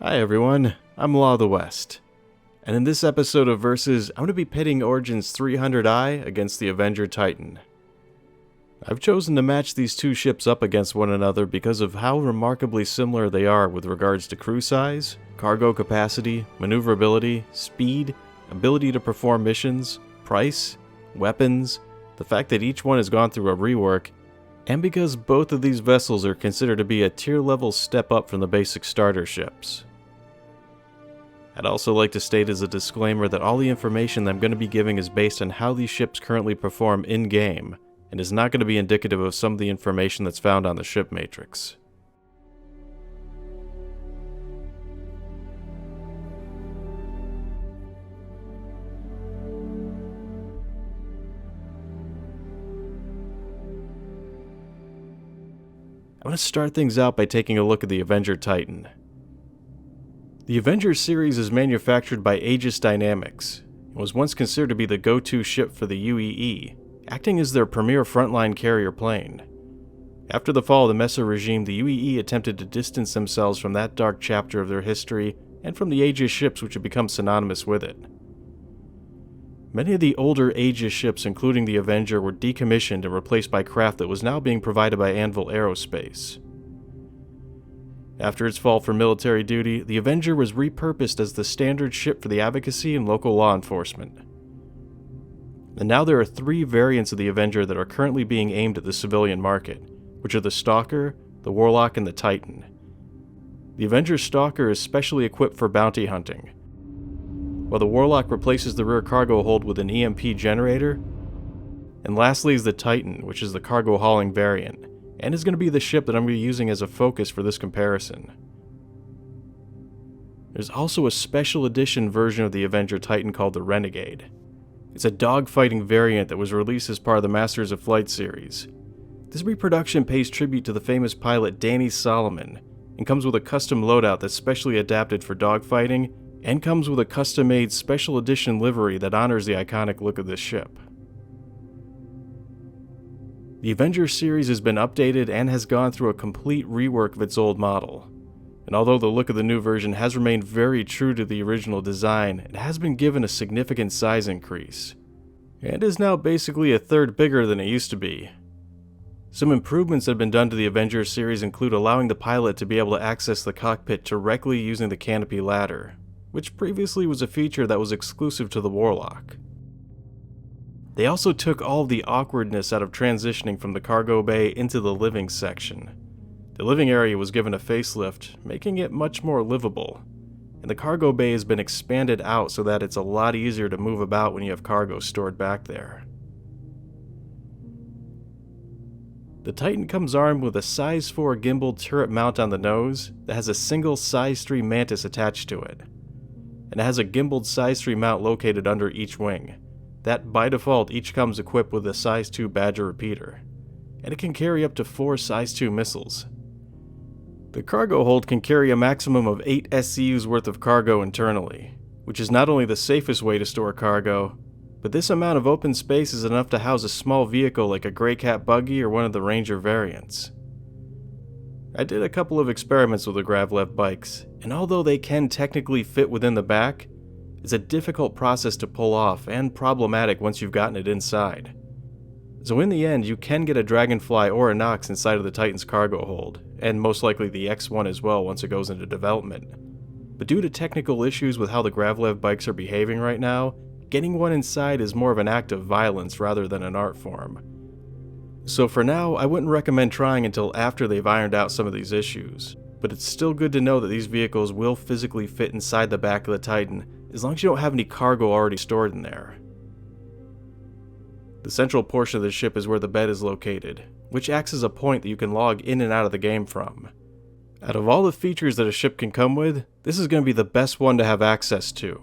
Hi everyone, I'm Law of the West, and in this episode of Versus, I'm going to be pitting Origen's 300i against the Avenger Titan. I've chosen to match these two ships up against one another because of how remarkably similar they are with regards to crew size, cargo capacity, maneuverability, speed, ability to perform missions, price, weapons, the fact that each one has gone through a rework, and because both of these vessels are considered to be a tier level step up from the basic starter ships. I'd also like to state as a disclaimer that all the information that I'm going to be giving is based on how these ships currently perform in-game, and is not going to be indicative of some of the information that's found on the ship matrix. I want to start things out by taking a look at the Avenger Titan. The Avenger series is manufactured by Aegis Dynamics, and was once considered to be the go-to ship for the UEE, acting as their premier frontline carrier plane. After the fall of the Mesa regime, the UEE attempted to distance themselves from that dark chapter of their history and from the Aegis ships which had become synonymous with it. Many of the older Aegis ships, including the Avenger, were decommissioned and replaced by craft that was now being provided by Anvil Aerospace. After its fall from military duty, the Avenger was repurposed as the standard ship for the advocacy and local law enforcement. And now there are three variants of the Avenger that are currently being aimed at the civilian market, which are the Stalker, the Warlock, and the Titan. The Avenger Stalker is specially equipped for bounty hunting, while the Warlock replaces the rear cargo hold with an EMP generator. And lastly is the Titan, which is the cargo hauling variant, and is going to be the ship that I'm going to be using as a focus for this comparison. There's also a special edition version of the Avenger Titan called the Renegade. It's a dogfighting variant that was released as part of the Masters of Flight series. This reproduction pays tribute to the famous pilot Danny Solomon, and comes with a custom loadout that's specially adapted for dogfighting, and comes with a custom-made special edition livery that honors the iconic look of this ship. The Avenger series has been updated and has gone through a complete rework of its old model. And although the look of the new version has remained very true to the original design, it has been given a significant size increase, and is now basically a third bigger than it used to be. Some improvements that have been done to the Avenger series include allowing the pilot to be able to access the cockpit directly using the canopy ladder, which previously was a feature that was exclusive to the Warlock. They also took all of the awkwardness out of transitioning from the cargo bay into the living section. The living area was given a facelift, making it much more livable, and the cargo bay has been expanded out so that it's a lot easier to move about when you have cargo stored back there. The Titan comes armed with a size 4 gimbal turret mount on the nose that has a single size 3 mantis attached to it, and it has a gimbaled size 3 mount located under each wing. That, by default, each comes equipped with a size 2 Badger repeater, and it can carry up to 4 size 2 missiles. The cargo hold can carry a maximum of 8 SCUs worth of cargo internally, which is not only the safest way to store cargo, but this amount of open space is enough to house a small vehicle like a Grey Cat buggy or one of the Ranger variants. I did a couple of experiments with the Gravlev bikes, and although they can technically fit within the back, it's a difficult process to pull off and problematic once you've gotten it inside. So in the end, you can get a Dragonfly or a Nox inside of the Titan's cargo hold, and most likely the X1 as well once it goes into development. But due to technical issues with how the Gravlev bikes are behaving right now, getting one inside is more of an act of violence rather than an art form. So for now, I wouldn't recommend trying until after they've ironed out some of these issues, but it's still good to know that these vehicles will physically fit inside the back of the Titan as long as you don't have any cargo already stored in there. The central portion of the ship is where the bed is located, which acts as a point that you can log in and out of the game from. Out of all the features that a ship can come with, this is going to be the best one to have access to.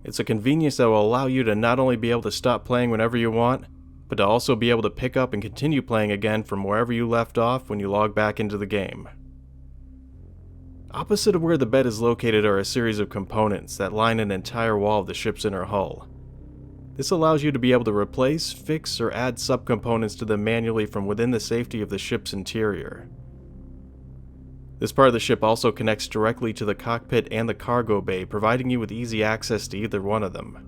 It's a convenience that will allow you to not only be able to stop playing whenever you want, but to also be able to pick up and continue playing again from wherever you left off when you log back into the game. Opposite of where the bed is located are a series of components that line an entire wall of the ship's inner hull. This allows you to be able to replace, fix, or add subcomponents to them manually from within the safety of the ship's interior. This part of the ship also connects directly to the cockpit and the cargo bay, providing you with easy access to either one of them.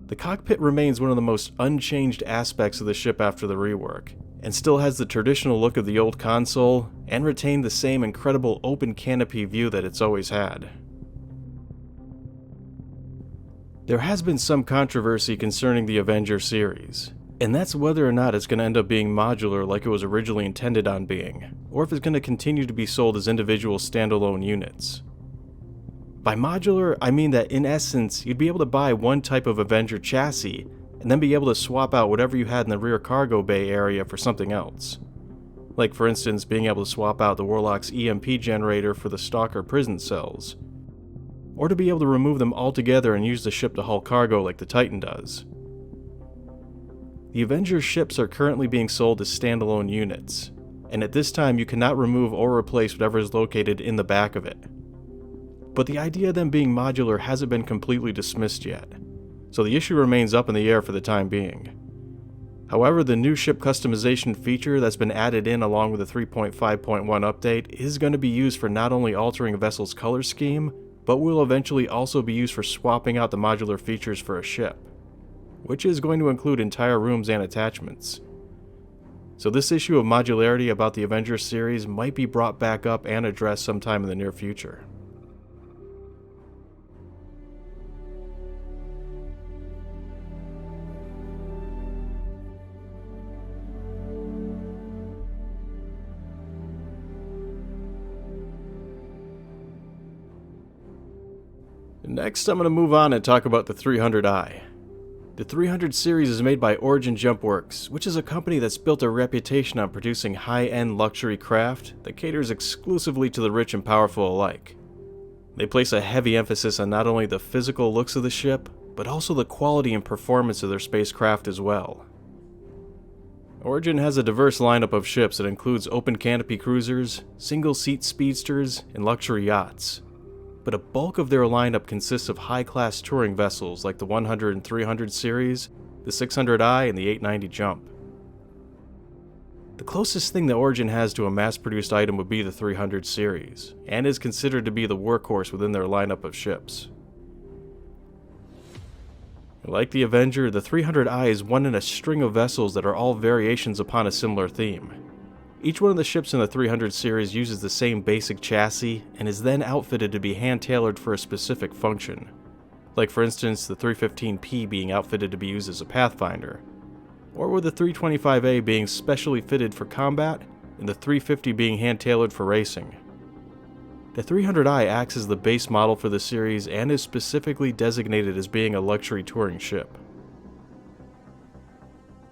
The cockpit remains one of the most unchanged aspects of the ship after the rework, and still has the traditional look of the old console, and retained the same incredible open canopy view that it's always had. There has been some controversy concerning the Avenger series, and that's whether or not it's going to end up being modular like it was originally intended on being, or if it's going to continue to be sold as individual standalone units. By modular, I mean that in essence, you'd be able to buy one type of Avenger chassis, and then be able to swap out whatever you had in the rear cargo bay area for something else. Like for instance, being able to swap out the Warlock's EMP generator for the Stalker prison cells, or to be able to remove them altogether and use the ship to haul cargo like the Titan does. The Avenger ships are currently being sold as standalone units, and at this time you cannot remove or replace whatever is located in the back of it. But the idea of them being modular hasn't been completely dismissed yet, so the issue remains up in the air for the time being. However, the new ship customization feature that's been added in along with the 3.5.1 update is going to be used for not only altering a vessel's color scheme, but will eventually also be used for swapping out the modular features for a ship, which is going to include entire rooms and attachments. So this issue of modularity about the Avenger series might be brought back up and addressed sometime in the near future. Next, I'm going to move on and talk about the 300i. The 300 series is made by Origen Jumpworks, which is a company that's built a reputation on producing high-end luxury craft that caters exclusively to the rich and powerful alike. They place a heavy emphasis on not only the physical looks of the ship, but also the quality and performance of their spacecraft as well. Origen has a diverse lineup of ships that includes open canopy cruisers, single-seat speedsters, and luxury yachts. But a bulk of their lineup consists of high-class touring vessels like the 100 and 300 series, the 600i, and the 890 Jump. The closest thing that Origen has to a mass-produced item would be the 300 series, and is considered to be the workhorse within their lineup of ships. Like the Avenger, the 300i is one in a string of vessels that are all variations upon a similar theme. Each one of the ships in the 300 series uses the same basic chassis and is then outfitted to be hand-tailored for a specific function. Like for instance, the 315P being outfitted to be used as a Pathfinder, or with the 325A being specially fitted for combat, and the 350 being hand-tailored for racing. The 300i acts as the base model for the series and is specifically designated as being a luxury touring ship.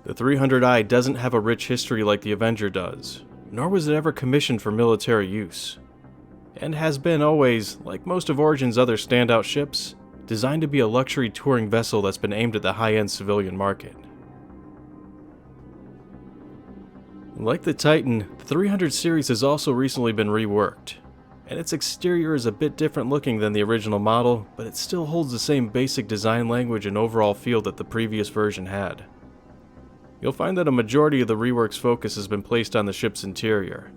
The 300i doesn't have a rich history like the Avenger does, nor was it ever commissioned for military use, and has been always, like most of Origen's other standout ships, designed to be a luxury touring vessel that's been aimed at the high-end civilian market. Like the Titan, the 300 series has also recently been reworked, and its exterior is a bit different looking than the original model, but it still holds the same basic design language and overall feel that the previous version had. You'll find that a majority of the rework's focus has been placed on the ship's interior,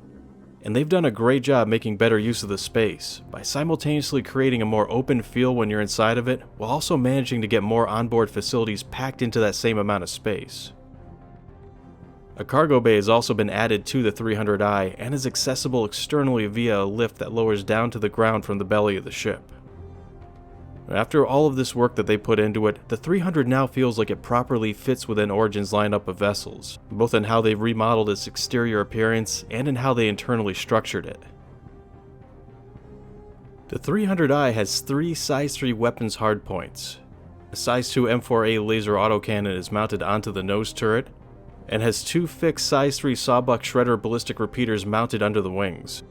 and they've done a great job making better use of the space by simultaneously creating a more open feel when you're inside of it, while also managing to get more onboard facilities packed into that same amount of space. A cargo bay has also been added to the 300i and is accessible externally via a lift that lowers down to the ground from the belly of the ship. After all of this work that they put into it, the 300 now feels like it properly fits within Origen's lineup of vessels, both in how they've remodeled its exterior appearance and in how they internally structured it. The 300i has 3 size 3 weapons hardpoints. A size 2 M4A laser autocannon is mounted onto the nose turret, and has 2 fixed size 3 Sawbuck Shredder ballistic repeaters mounted under the wings.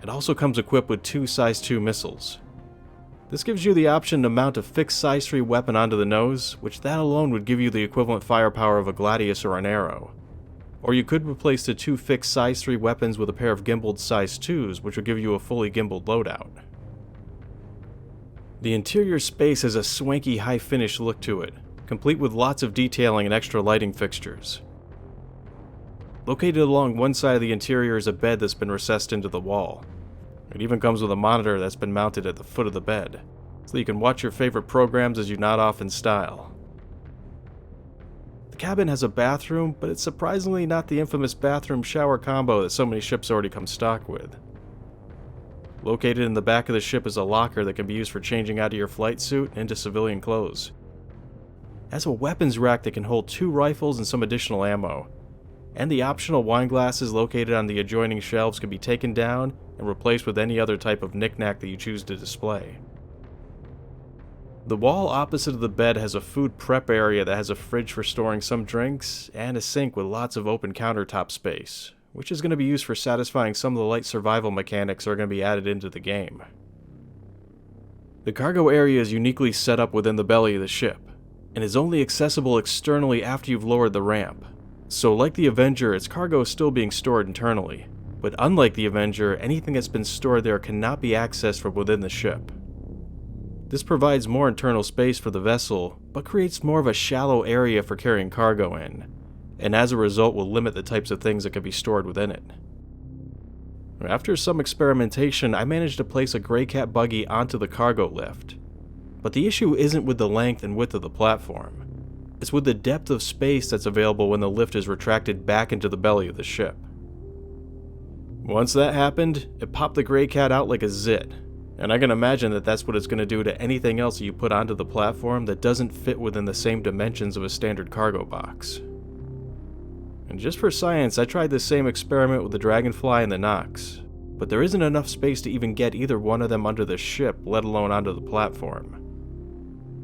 It also comes equipped with 2 size 2 missiles. This gives you the option to mount a fixed size 3 weapon onto the nose, which that alone would give you the equivalent firepower of a Gladius or an arrow. Or you could replace the 2 fixed size 3 weapons with a pair of gimbaled size 2s, which would give you a fully gimbaled loadout. The interior space has a swanky high finish look to it, complete with lots of detailing and extra lighting fixtures. Located along one side of the interior is a bed that's been recessed into the wall. It even comes with a monitor that's been mounted at the foot of the bed, so you can watch your favorite programs as you nod off in style. The cabin has a bathroom, but it's surprisingly not the infamous bathroom-shower combo that so many ships already come stocked with. Located in the back of the ship is a locker that can be used for changing out of your flight suit into civilian clothes. It has a weapons rack that can hold 2 rifles and some additional ammo, and the optional wine glasses located on the adjoining shelves can be taken down and replaced with any other type of knickknack that you choose to display. The wall opposite of the bed has a food prep area that has a fridge for storing some drinks, and a sink with lots of open countertop space, which is going to be used for satisfying some of the light survival mechanics that are going to be added into the game. The cargo area is uniquely set up within the belly of the ship, and is only accessible externally after you've lowered the ramp. So like the Avenger, its cargo is still being stored internally, but unlike the Avenger, anything that's been stored there cannot be accessed from within the ship. This provides more internal space for the vessel, but creates more of a shallow area for carrying cargo in, and as a result will limit the types of things that can be stored within it. After some experimentation, I managed to place a Grey Cat buggy onto the cargo lift, but the issue isn't with the length and width of the platform. It's with the depth of space that's available when the lift is retracted back into the belly of the ship. Once that happened, it popped the Grey Cat out like a zit, and I can imagine that that's what it's going to do to anything else you put onto the platform that doesn't fit within the same dimensions of a standard cargo box. And just for science, I tried this same experiment with the Dragonfly and the Nox, but there isn't enough space to even get either one of them under the ship, let alone onto the platform.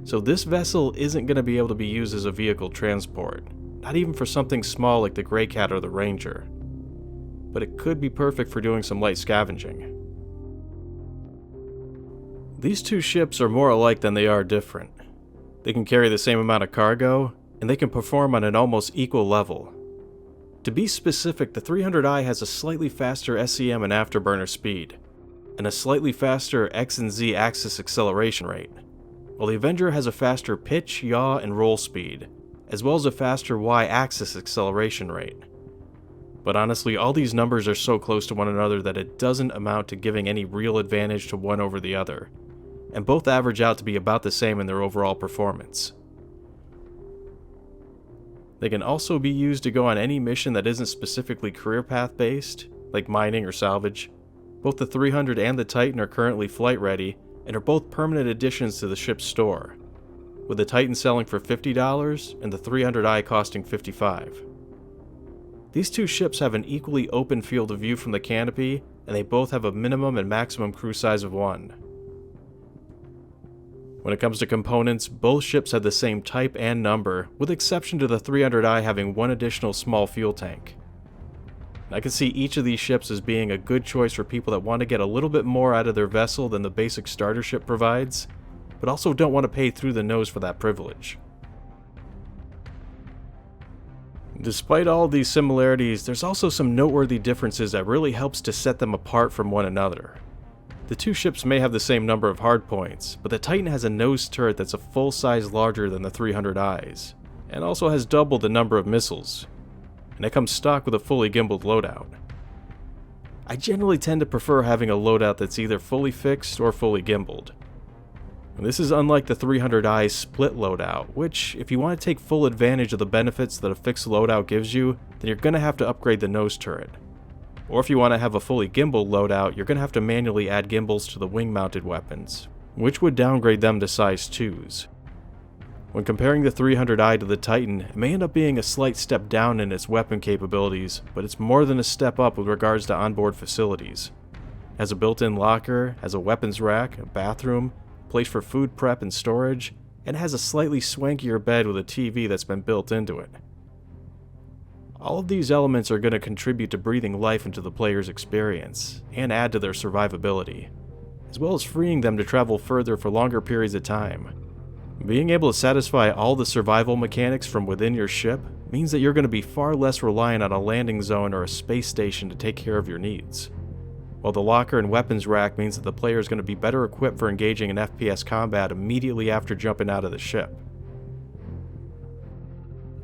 So this vessel isn't going to be able to be used as a vehicle transport, not even for something small like the Grey Cat or the Ranger. But it could be perfect for doing some light scavenging. These two ships are more alike than they are different. They can carry the same amount of cargo, and they can perform on an almost equal level. To be specific, the 300i has a slightly faster SCM and afterburner speed, and a slightly faster X and Z axis acceleration rate, while the Avenger has a faster pitch, yaw, and roll speed, as well as a faster Y-axis acceleration rate. But honestly, all these numbers are so close to one another that it doesn't amount to giving any real advantage to one over the other, and both average out to be about the same in their overall performance. They can also be used to go on any mission that isn't specifically career path based, like mining or salvage. Both the 300 and the Titan are currently flight ready, and are both permanent additions to the ship's store, with the Titan selling for $50 and the 300i costing $55. These two ships have an equally open field of view from the canopy, and they both have a minimum and maximum crew size of 1. When it comes to components, both ships have the same type and number, with exception to the 300i having one additional small fuel tank. I can see each of these ships as being a good choice for people that want to get a little bit more out of their vessel than the basic starter ship provides, but also don't want to pay through the nose for that privilege. Despite all of these similarities, there's also some noteworthy differences that really helps to set them apart from one another. The two ships may have the same number of hardpoints, but the Titan has a nose turret that's a full size larger than the 300i's, and also has double the number of missiles, and it comes stocked with a fully gimbaled loadout. I generally tend to prefer having a loadout that's either fully fixed or fully gimbaled. And this is unlike the 300i's split loadout, which, if you want to take full advantage of the benefits that a fixed loadout gives you, then you're going to have to upgrade the nose turret. Or if you want to have a fully gimbal loadout, you're going to have to manually add gimbals to the wing-mounted weapons, which would downgrade them to size 2s. When comparing the 300i to the Titan, it may end up being a slight step down in its weapon capabilities, but it's more than a step up with regards to onboard facilities. It has a built-in locker, has a weapons rack, a bathroom, place for food prep and storage, and has a slightly swankier bed with a TV that's been built into it. All of these elements are going to contribute to breathing life into the player's experience, and add to their survivability, as well as freeing them to travel further for longer periods of time. Being able to satisfy all the survival mechanics from within your ship means that you're going to be far less reliant on a landing zone or a space station to take care of your needs, while the locker and weapons rack means that the player is going to be better equipped for engaging in FPS combat immediately after jumping out of the ship.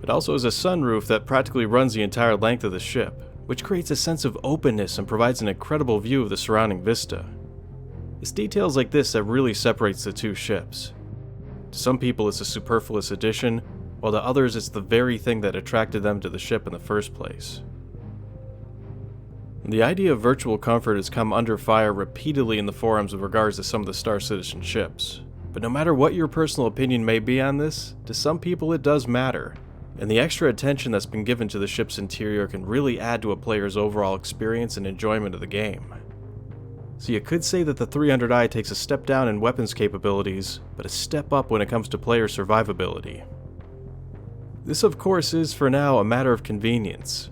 It also has a sunroof that practically runs the entire length of the ship, which creates a sense of openness and provides an incredible view of the surrounding vista. It's details like this that really separates the two ships. To some people it's a superfluous addition, while to others it's the very thing that attracted them to the ship in the first place. The idea of virtual comfort has come under fire repeatedly in the forums with regards to some of the Star Citizen ships. But no matter what your personal opinion may be on this, to some people it does matter, and the extra attention that's been given to the ship's interior can really add to a player's overall experience and enjoyment of the game. So you could say that the 300i takes a step down in weapons capabilities, but a step up when it comes to player survivability. This of course is for now a matter of convenience,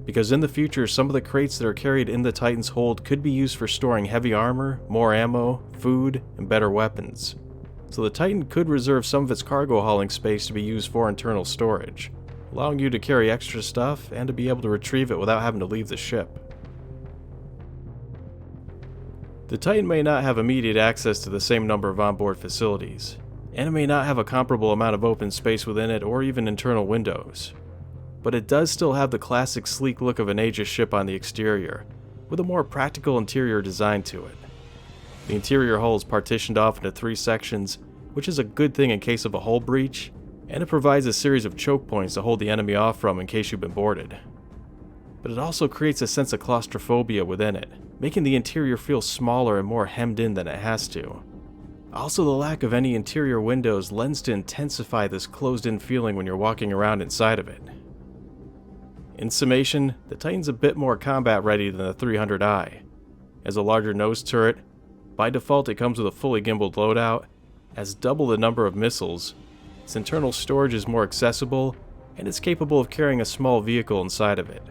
because in the future some of the crates that are carried in the Titan's hold could be used for storing heavy armor, more ammo, food, and better weapons. So the Titan could reserve some of its cargo hauling space to be used for internal storage, allowing you to carry extra stuff and to be able to retrieve it without having to leave the ship. The Titan may not have immediate access to the same number of onboard facilities, and it may not have a comparable amount of open space within it or even internal windows. But it does still have the classic sleek look of an Aegis ship on the exterior, with a more practical interior design to it. The interior hull is partitioned off into 3 sections, which is a good thing in case of a hull breach, and it provides a series of choke points to hold the enemy off from in case you've been boarded. But it also creates a sense of claustrophobia within it, making the interior feel smaller and more hemmed in than it has to. Also, the lack of any interior windows lends to intensify this closed-in feeling when you're walking around inside of it. In summation, the Titan's a bit more combat ready than the 300i. As a larger nose turret, by default it comes with a fully gimbaled loadout, has double the number of missiles, its internal storage is more accessible, and it's capable of carrying a small vehicle inside of it.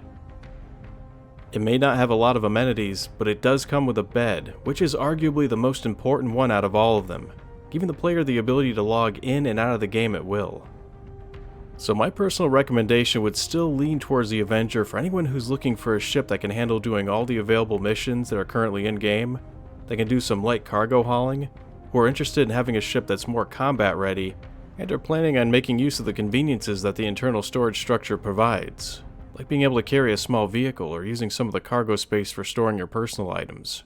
It may not have a lot of amenities, but it does come with a bed, which is arguably the most important one out of all of them, giving the player the ability to log in and out of the game at will. So my personal recommendation would still lean towards the Avenger for anyone who's looking for a ship that can handle doing all the available missions that are currently in-game, that can do some light cargo hauling, who are interested in having a ship that's more combat ready, and are planning on making use of the conveniences that the internal storage structure provides, like being able to carry a small vehicle or using some of the cargo space for storing your personal items.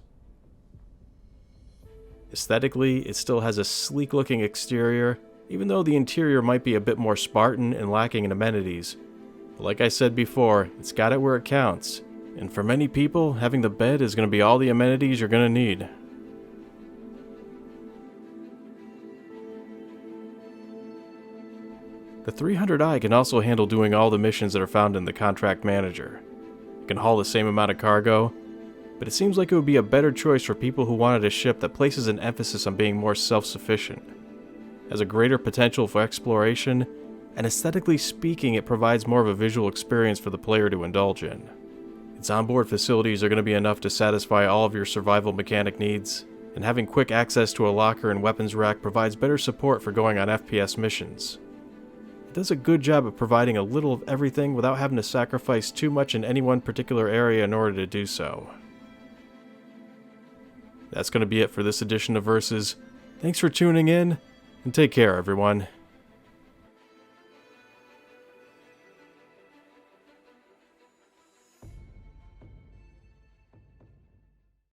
Aesthetically, it still has a sleek-looking exterior, even though the interior might be a bit more Spartan and lacking in amenities. But like I said before, it's got it where it counts, and for many people, having the bed is going to be all the amenities you're going to need. The 300i can also handle doing all the missions that are found in the Contract Manager. It can haul the same amount of cargo, but it seems like it would be a better choice for people who wanted a ship that places an emphasis on being more self-sufficient. It has a greater potential for exploration, and aesthetically speaking, it provides more of a visual experience for the player to indulge in. Its onboard facilities are going to be enough to satisfy all of your survival mechanic needs, and having quick access to a locker and weapons rack provides better support for going on FPS missions. It does a good job of providing a little of everything without having to sacrifice too much in any one particular area in order to do so. That's going to be it for this edition of Versus. Thanks for tuning in, and take care, everyone.